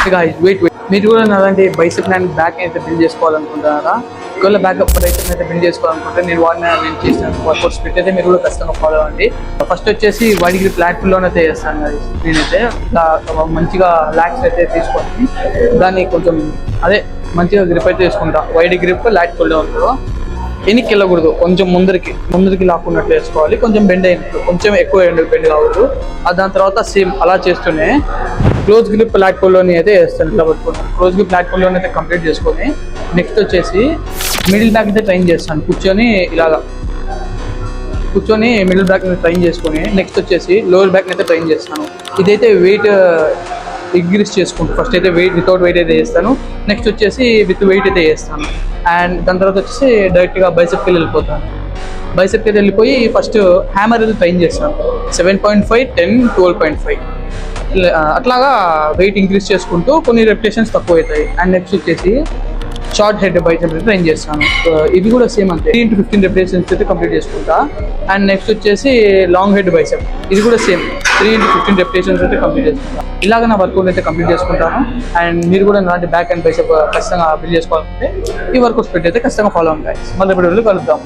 ఇక వెయిట్ మీరు కూడా అలాంటి బైసెప్ అండ్ బ్యాక్ అయితే బిల్డ్ చేసుకోవాలనుకుంటున్నారా? ఒకవేళ బ్యాకప్ బైసెప్ అయితే బిల్డ్ చేసుకోవాలనుకుంటే నేను చేసిన వర్కౌట్స్ స్ప్లిట్ అయితే మీరు కూడా ఖచ్చితంగా ఫాలో అవ్వండి. ఫస్ట్ వచ్చేసి వైడ్ గ్రిప్ ప్లాట్ఫామ్లోనే అయితే చేస్తాను కదా నేనైతే. మంచిగా లాక్స్ అయితే తీసుకొని దాన్ని కొంచెం మంచిగా గ్రిప్ అయితే తీసుకుంటా. వైడ్ గ్రిప్ లాట్ ఫుల్ ఉంటుందో వెనక్కి వెళ్ళకూడదు, కొంచెం ముందరికి లాక్కున్నట్లు వేసుకోవాలి. కొంచెం బెండ్ అయినట్టు, కొంచెం ఎక్కువ బెండ్ కావద్దు. దాని తర్వాత సేమ్ అలా చేస్తూనే క్లోజ్ గ్రిప్ ప్లాట్ఫామ్లోని అయితే వేస్తాను. ఇట్లా పట్టుకుంటాను. క్లోజ్ గ్రిప్ ప్లాట్ఫామ్లోని అయితే కంప్లీట్ చేసుకొని నెక్స్ట్ వచ్చేసి మిడిల్ బ్యాక్ అయితే ట్రైన్ చేస్తాను. కూర్చొని మిడిల్ బ్యాక్ ట్రైన్ చేసుకొని నెక్స్ట్ వచ్చేసి లోవర్ బ్యాక్ అయితే ట్రైన్ చేస్తాను. ఇదైతే వెయిట్ ఇంక్రీజ్ చేసుకుంటాను. ఫస్ట్ అయితే వితౌట్ వెయిట్ అయితే చేస్తాను. నెక్స్ట్ వచ్చేసి విత్ వెయిట్ అయితే చేస్తాను. అండ్ దాని తర్వాత వచ్చేసి డైరెక్ట్గా బైసెప్కి వెళ్ళిపోయి ఫస్ట్ హ్యామర్ అయితే ట్రైన్ చేస్తాను. 7.5, 10, 12.5 అట్లాగా వెయిట్ ఇంక్రీజ్ చేసుకుంటూ కొన్ని రెపిటేషన్స్ తక్కువ అవుతాయి. అండ్ నెక్స్ట్ వచ్చేసి షార్ట్ హెడ్ బైసెప్ అయితే ట్రైన్ చేస్తాను. ఇది కూడా సేమ్ అంతే, 10 to 15 రెపిటేషన్స్ అయితే కంప్లీట్ చేసుకుంటా. అండ్ నెక్స్ట్ వచ్చేసి లాంగ్ హెడ్ బైసెప్, ఇది కూడా సేమ్ 3 to 15 రెపిటేషన్స్ అయితే కంప్లీట్ చేసుకుంటాను. ఇలాగ నా వర్కౌట్ అయితే కంప్లీట్ చేసుకుంటాను. అండ్ మీరు కూడా ఇలాంటి బ్యాక్ అండ్ బైసెప్ ఖచ్చితంగా బిల్డ్ చేసుకోవాలంటే ఈ వర్కౌట్ స్ప్లిట్ అయితే ఖచ్చితంగా ఫాలో అవ్వండి. మళ్ళీ ఇప్పుడు కలుద్దాం.